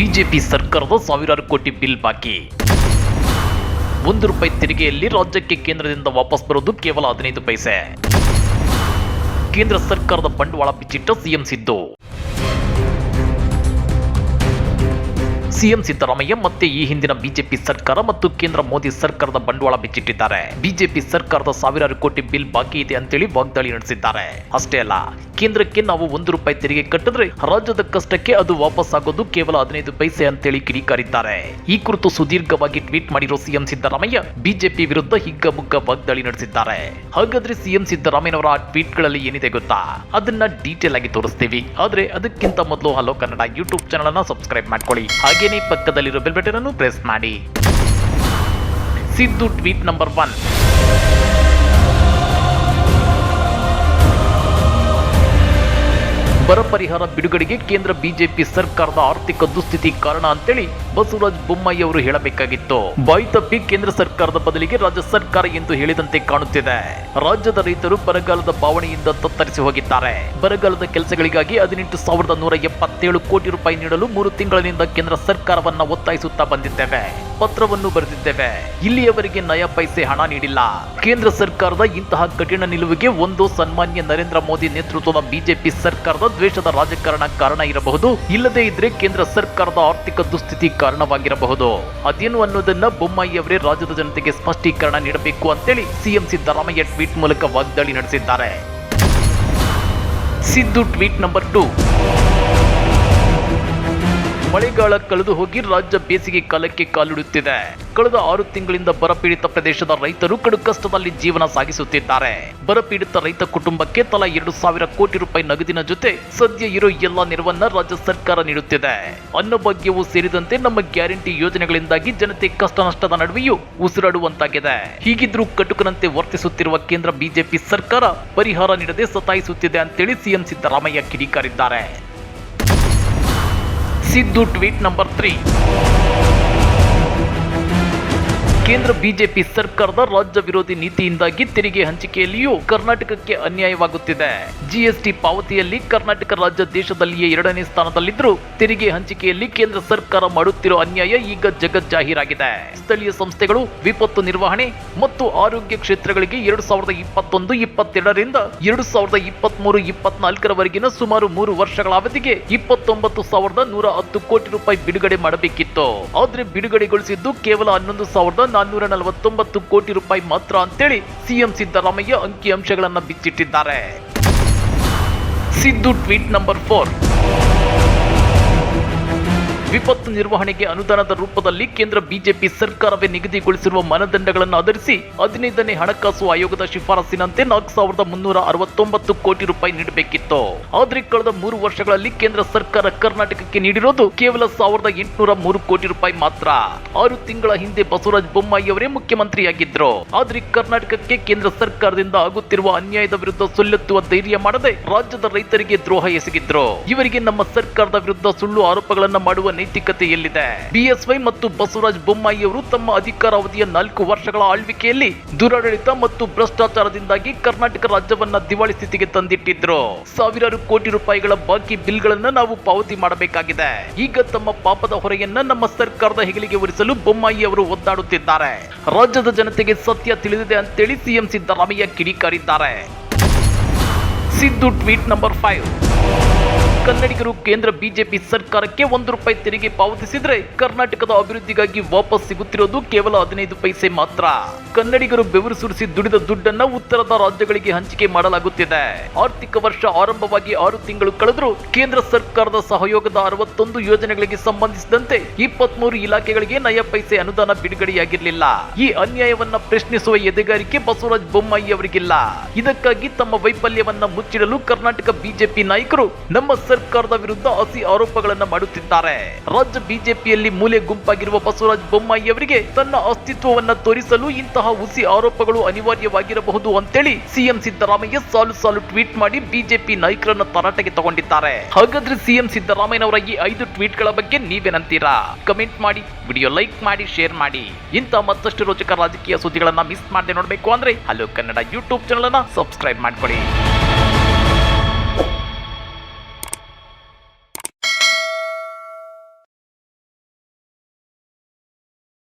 BJP ಸರ್ಕಾರದ ಸಾವಿರಾರು ಕೋಟಿ ಬಿಲ್ ಬಾಕಿ. ₹1 ತೆರಿಗೆಯಲ್ಲಿ ರಾಜ್ಯಕ್ಕೆ ಕೇಂದ್ರದಿಂದ ವಾಪಸ್ ಬರೋದು ಕೇವಲ 15 ಪೈಸೆ. ಕೇಂದ್ರ ಸರ್ಕಾರದ ಬಂಡವಾಳ ಬಿಚ್ಚಿಟ್ಟ ಸಿಎಂ ಸಿದ್ದು. ಸಿಎಂ ಸಿದ್ದರಾಮಯ್ಯ ಮತ್ತೆ ಈ ಹಿಂದಿನ ಬಿಜೆಪಿ ಸರ್ಕಾರ ಮತ್ತು ಕೇಂದ್ರ ಮೋದಿ ಸರ್ಕಾರದ ಬಂಡವಾಳ ಬಿಚ್ಚಿಟ್ಟಿದ್ದಾರೆ. ಬಿಜೆಪಿ ಸರ್ಕಾರದ ಸಾವಿರಾರು ಕೋಟಿ ಬಿಲ್ ಬಾಕಿ ಇದೆ ಅಂತೇಳಿ ವಾಗ್ದಾಳಿ ನಡೆಸಿದ್ದಾರೆ. ಅಷ್ಟೇ ಅಲ್ಲ, ಕೇಂದ್ರಕ್ಕೆ ನಾವು ₹1 ತೆರಿಗೆ ಕಟ್ಟಿದ್ರೆ ರಾಜ್ಯದ ಕಷ್ಟಕ್ಕೆ ಅದು ವಾಪಸ್ ಆಗೋದು ಕೇವಲ 15 ಪೈಸೆ ಅಂತೇಳಿ ಕಿಡಿಕಾರಿದ್ದಾರೆ. ಈ ಕುರಿತು ಸುದೀರ್ಘವಾಗಿ ಟ್ವೀಟ್ ಮಾಡಿರೋ ಸಿಎಂ ಸಿದ್ದರಾಮಯ್ಯ ಬಿಜೆಪಿ ವಿರುದ್ಧ ಹಿಗ್ಗಮುಗ್ಗ ವಾಗ್ದಾಳಿ ನಡೆಸಿದ್ದಾರೆ. ಹಾಗಾದ್ರೆ ಸಿಎಂ ಸಿದ್ದರಾಮಯ್ಯನವರ ಆ ಟ್ವೀಟ್ಗಳಲ್ಲಿ ಏನಿದೆ ಗೊತ್ತಾ? ಅದನ್ನ ಡೀಟೇಲ್ ಆಗಿ ತೋರಿಸ್ತೀವಿ. ಆದ್ರೆ ಅದಕ್ಕಿಂತ ಮೊದಲು ಹಲೋ ಕನ್ನಡ ಯೂಟ್ಯೂಬ್ ಚಾನಲ್ ಅನ್ನ ಸಬ್ಸ್ಕ್ರೈಬ್ ಮಾಡ್ಕೊಳ್ಳಿ. ಹಾಗೇನೇ ಪಕ್ಕದಲ್ಲಿರೋ ಬೆಲ್ ಬಟನ್ ಅನ್ನು ಪ್ರೆಸ್ ಮಾಡಿ. Siddu tweet number 1. ಬರ ಪರಿಹಾರ ಬಿಡುಗಡೆಗೆ ಕೇಂದ್ರ ಬಿಜೆಪಿ ಸರ್ಕಾರದ ಆರ್ಥಿಕ ದುಸ್ಥಿತಿ ಕಾರಣ ಅಂತೇಳಿ ಬಸವರಾಜ ಬೊಮ್ಮಾಯಿ ಅವರು ಹೇಳಬೇಕಾಗಿತ್ತು. ಬಾಯಿ ತಪ್ಪಿ ಕೇಂದ್ರ ಸರ್ಕಾರದ ಬದಲಿಗೆ ರಾಜ್ಯ ಸರ್ಕಾರ ಎಂದು ಹೇಳಿದಂತೆ ಕಾಣುತ್ತಿದೆ. ರಾಜ್ಯದ ರೈತರು ಬರಗಾಲದ ಬಾವಣೆಯಿಂದ ತತ್ತರಿಸಿ ಹೋಗಿದ್ದಾರೆ. ಬರಗಾಲದ ಕೆಲಸಗಳಿಗಾಗಿ 18,177 ಕೋಟಿ ರೂಪಾಯಿ ನೀಡಲು 3 ತಿಂಗಳಿನಿಂದ ಕೇಂದ್ರ ಸರ್ಕಾರವನ್ನ ಒತ್ತಾಯಿಸುತ್ತಾ ಬಂದಿದ್ದೇವೆ. ಪತ್ರವನ್ನು ಬರೆದಿದ್ದೇವೆ. ಇಲ್ಲಿಯವರೆಗೆ ನಯ ಪೈಸೆ ಹಣ ನೀಡಿಲ್ಲ. ಕೇಂದ್ರ ಸರ್ಕಾರದ ಇಂತಹ ಕಠಿಣ ನಿಲುವಿಗೆ ಒಂದು ಸನ್ಮಾನ್ಯ ನರೇಂದ್ರ ಮೋದಿ ನೇತೃತ್ವದ ಬಿಜೆಪಿ ಸರ್ಕಾರದ ದ್ವೇಷದ ರಾಜಕಾರಣ ಕಾರಣ ಇರಬಹುದು. ಇಲ್ಲದೇ ಇದ್ರೆ ಕೇಂದ್ರ ಸರ್ಕಾರದ ಆರ್ಥಿಕ ದುಸ್ಥಿತಿ ಕಾರಣವಾಗಿರಬಹುದು. ಅದೇನು ಅನ್ನೋದನ್ನ ಬೊಮ್ಮಾಯಿ ಅವರೇ ರಾಜ್ಯದ ಜನತೆಗೆ ಸ್ಪಷ್ಟೀಕರಣ ನೀಡಬೇಕು ಅಂತೇಳಿ ಸಿಎಂ ಸಿದ್ದರಾಮಯ್ಯ ಟ್ವೀಟ್ ಮೂಲಕ ವಾಗ್ದಾಳಿ ನಡೆಸಿದ್ದಾರೆ. Siddu tweet number 2. ಮಳೆಗಾಲ ಕಳೆದು ಹೋಗಿ ರಾಜ್ಯ ಬೇಸಿಗೆ ಕಾಲಕ್ಕೆ ಕಾಲಿಡುತ್ತಿದೆ. ಕಳೆದ 6 ತಿಂಗಳಿಂದ ಬರಪೀಡಿತ ಪ್ರದೇಶದ ರೈತರು ಕಡು ಕಷ್ಟದಲ್ಲಿ ಜೀವನ ಸಾಗಿಸುತ್ತಿದ್ದಾರೆ. ಬರಪೀಡಿತ ರೈತ ಕುಟುಂಬಕ್ಕೆ ತಲಾ 2,000 ಕೋಟಿ ರೂಪಾಯಿ ನಗದಿನ ಜೊತೆ ಸದ್ಯ ಇರೋ ಎಲ್ಲ ನೆರವನ್ನ ರಾಜ್ಯ ಸರ್ಕಾರ ನೀಡುತ್ತಿದೆ. ಅನ್ನಭಾಗ್ಯವೂ ಸೇರಿದಂತೆ ನಮ್ಮ ಗ್ಯಾರಂಟಿ ಯೋಜನೆಗಳಿಂದಾಗಿ ಜನತೆ ಕಷ್ಟ ನಷ್ಟದ ನಡುವೆಯೂ ಉಸಿರಾಡುವಂತಾಗಿದೆ. ಹೀಗಿದ್ರೂ ಕಟುಕನಂತೆ ವರ್ತಿಸುತ್ತಿರುವ ಕೇಂದ್ರ ಬಿಜೆಪಿ ಸರ್ಕಾರ ಪರಿಹಾರ ನೀಡದೆ ಸತಾಯಿಸುತ್ತಿದೆ ಅಂತೇಳಿ ಸಿಎಂ ಸಿದ್ದರಾಮಯ್ಯ ಕಿಡಿಕಾರಿದ್ದಾರೆ. Siddu tweet number 3. ಕೇಂದ್ರ ಬಿಜೆಪಿ ಸರ್ಕಾರದ ರಾಜ್ಯ ವಿರೋಧಿ ನೀತಿಯಿಂದಾಗಿ ತೆರಿಗೆ ಹಂಚಿಕೆಯಲ್ಲಿಯೂ ಕರ್ನಾಟಕಕ್ಕೆ ಅನ್ಯಾಯವಾಗುತ್ತಿದೆ. ಜಿಎಸ್ಟಿ ಪಾವತಿಯಲ್ಲಿ ಕರ್ನಾಟಕ ರಾಜ್ಯ ದೇಶದಲ್ಲಿಯೇ 2ನೇ ಸ್ಥಾನದಲ್ಲಿದ್ದರೂ ತೆರಿಗೆ ಹಂಚಿಕೆಯಲ್ಲಿ ಕೇಂದ್ರ ಸರ್ಕಾರ ಮಾಡುತ್ತಿರೋ ಅನ್ಯಾಯ ಈಗ ಜಗಜ್ಜಾಹೀರಾಗಿದೆ. ಸ್ಥಳೀಯ ಸಂಸ್ಥೆಗಳು ವಿಪತ್ತು ನಿರ್ವಹಣೆ ಮತ್ತು ಆರೋಗ್ಯ ಕ್ಷೇತ್ರಗಳಿಗೆ 2021-22ರಿಂದ 2023-24ರವರೆಗಿನ ಸುಮಾರು 3 ವರ್ಷಗಳ ಅವಧಿಗೆ 29,110 ಕೋಟಿ ರೂಪಾಯಿ ಬಿಡುಗಡೆ ಮಾಡಬೇಕಿತ್ತು. ಆದ್ರೆ ಬಿಡುಗಡೆಗೊಳಿಸಿದ್ದು ಕೇವಲ 11,449 ಕೋಟಿ ರೂಪಾಯಿ ಮಾತ್ರ ಅಂತೇಳಿ ಸಿಎಂ ಸಿದ್ದರಾಮಯ್ಯ ಅಂಕಿಅಂಶಗಳನ್ನ ಬಿಚ್ಚಿಟ್ಟಿದ್ದಾರೆ. Siddu tweet number 4. ವಿಪತ್ತು ನಿರ್ವಹಣೆಗೆ ಅನುದಾನದ ರೂಪದಲ್ಲಿ ಕೇಂದ್ರ ಬಿಜೆಪಿ ಸರ್ಕಾರವೇ ನಿಗದಿಗೊಳಿಸಿರುವ ಮಾನದಂಡಗಳನ್ನು ಆಧರಿಸಿ 15ನೇ ಹಣಕಾಸು ಆಯೋಗದ ಶಿಫಾರಸಿನಂತೆ 4,369 ಕೋಟಿ ರೂಪಾಯಿ ನೀಡಬೇಕಿತ್ತು. ಆದ್ರೆ ಕಳೆದ 3 ವರ್ಷಗಳಲ್ಲಿ ಕೇಂದ್ರ ಸರ್ಕಾರ ಕರ್ನಾಟಕಕ್ಕೆ ನೀಡಿರೋದು ಕೇವಲ 1,803 ಕೋಟಿ ರೂಪಾಯಿ ಮಾತ್ರ. 6 ತಿಂಗಳ ಹಿಂದೆ ಬಸವರಾಜ ಬೊಮ್ಮಾಯಿ ಅವರೇ ಮುಖ್ಯಮಂತ್ರಿಯಾಗಿದ್ರು. ಆದ್ರೆ ಕರ್ನಾಟಕಕ್ಕೆ ಕೇಂದ್ರ ಸರ್ಕಾರದಿಂದ ಆಗುತ್ತಿರುವ ಅನ್ಯಾಯದ ವಿರುದ್ಧ ಸುಳ್ಳೆತ್ತುವ ಧೈರ್ಯ ಮಾಡದೆ ರಾಜ್ಯದ ರೈತರಿಗೆ ದ್ರೋಹ ಎಸಗಿದ್ರು. ಇವರಿಗೆ ನಮ್ಮ ಸರ್ಕಾರದ ವಿರುದ್ಧ ಸುಳ್ಳು ಆರೋಪಗಳನ್ನ ಮಾಡುವ ನೈತಿಕತೆ ಎಲ್ಲಿದೆ? ಬಿಎಸ್ವೈ ಮತ್ತು ಬಸವರಾಜ ಬೊಮ್ಮಾಯಿ ಅವರು ತಮ್ಮ ಅಧಿಕಾರಾವಧಿಯ 4 ವರ್ಷಗಳ ಆಳ್ವಿಕೆಯಲ್ಲಿ ದುರಾಡಳಿತ ಮತ್ತು ಭ್ರಷ್ಟಾಚಾರದಿಂದಾಗಿ ಕರ್ನಾಟಕ ರಾಜ್ಯವನ್ನ ದಿವಾಳಿ ಸ್ಥಿತಿಗೆ ತಂದಿಟ್ಟಿದ್ರು. ಸಾವಿರಾರು ಕೋಟಿ ರೂಪಾಯಿಗಳ ಬಾಕಿ ಬಿಲ್ಗಳನ್ನ ನಾವು ಪಾವತಿ ಮಾಡಬೇಕಾಗಿದೆ. ಈಗ ತಮ್ಮ ಪಾಪದ ಹೊರೆಯನ್ನ ನಮ್ಮ ಸರ್ಕಾರದ ಹೆಗಲಿಗೆ ಹೊರಿಸಲು ಬೊಮ್ಮಾಯಿ ಅವರು ಒದ್ದಾಡುತ್ತಿದ್ದಾರೆ. ರಾಜ್ಯದ ಜನತೆಗೆ ಸತ್ಯ ತಿಳಿದಿದೆ ಅಂತೇಳಿ ಸಿಎಂ ಸಿದ್ದರಾಮಯ್ಯ ಕಿಡಿಕಾರಿದ್ದಾರೆ. Siddu tweet number 5. ಕನ್ನಡಿಗರು ಕೇಂದ್ರ ಬಿಜೆಪಿ ಸರ್ಕಾರಕ್ಕೆ ₹1 ತೆರಿಗೆ ಪಾವತಿಸಿದ್ರೆ ಕರ್ನಾಟಕದ ಅಭಿವೃದ್ಧಿಗಾಗಿ ವಾಪಸ್ ಸಿಗುತ್ತಿರೋದು ಕೇವಲ 15 ಪೈಸೆ ಮಾತ್ರ. ಕನ್ನಡಿಗರು ಬೆವರು ಸುರಿಸಿ ದುಡಿದ ದುಡ್ಡನ್ನ ಉತ್ತರದ ರಾಜ್ಯಗಳಿಗೆ ಹಂಚಿಕೆ ಮಾಡಲಾಗುತ್ತಿದೆ. ಆರ್ಥಿಕ ವರ್ಷ ಆರಂಭವಾಗಿ 6 ತಿಂಗಳು ಕಳೆದರೂ ಕೇಂದ್ರ ಸರ್ಕಾರದ ಸಹಯೋಗದ 61 ಯೋಜನೆಗಳಿಗೆ ಸಂಬಂಧಿಸಿದಂತೆ 23 ಇಲಾಖೆಗಳಿಗೆ ನಯ ಪೈಸೆ ಅನುದಾನ ಬಿಡುಗಡೆಯಾಗಿರಲಿಲ್ಲ. ಈ ಅನ್ಯಾಯವನ್ನ ಪ್ರಶ್ನಿಸುವ ಎದೆಗಾರಿಕೆ ಬಸವರಾಜ ಬೊಮ್ಮಾಯಿ ಅವರಿಗಿಲ್ಲ. ಇದಕ್ಕಾಗಿ ತಮ್ಮ ವೈಫಲ್ಯವನ್ನ ಮುಚ್ಚಿಡಲು ಕರ್ನಾಟಕ ಬಿಜೆಪಿ ನಾಯಕರು ನಮ್ಮ ಸರ್ಕಾರದ ವಿರುದ್ಧ ಹಸಿ ಆರೋಪಗಳನ್ನು ಮಾಡುತ್ತಿದ್ದಾರೆ. ರಾಜ್ಯ ಬಿಜೆಪಿಯಲ್ಲಿ ಮೂಲೆ ಗುಂಪಾಗಿರುವ ಬಸವರಾಜ ಬೊಮ್ಮಾಯಿ ಅವರಿಗೆ ತನ್ನ ಅಸ್ತಿತ್ವವನ್ನ ತೋರಿಸಲು ಇಂತಹ ಹುಸಿ ಆರೋಪಗಳು ಅನಿವಾರ್ಯವಾಗಿರಬಹುದು ಅಂತೇಳಿ ಸಿಎಂ ಸಿದ್ದರಾಮಯ್ಯ ಸಾಲು ಟ್ವೀಟ್ ಮಾಡಿ ಬಿಜೆಪಿ ನಾಯಕರನ್ನ ತರಾಟೆಗೆ ತಗೊಂಡಿದ್ದಾರೆ. ಹಾಗಾದ್ರೆ ಸಿಎಂ ಸಿದ್ದರಾಮಯ್ಯನವರ ಈ 5 ಟ್ವೀಟ್ಗಳ ಬಗ್ಗೆ ನೀವೇನಂತೀರಾ? ಕಮೆಂಟ್ ಮಾಡಿ, ವಿಡಿಯೋ ಲೈಕ್ ಮಾಡಿ, ಶೇರ್ ಮಾಡಿ. ಇಂಥ ಮತ್ತಷ್ಟು ರೋಚಕ ರಾಜಕೀಯ ಸುದ್ದಿಗಳನ್ನ ಮಿಸ್ ಮಾಡದೆ ನೋಡಬೇಕು ಅಂದ್ರೆ ಹಲೋ ಕನ್ನಡ ಯೂಟ್ಯೂಬ್ ಚಾನಲ್ ಅನ್ನ ಸಬ್ಸ್ಕ್ರೈಬ್ ಮಾಡ್ಕೊಳ್ಳಿ.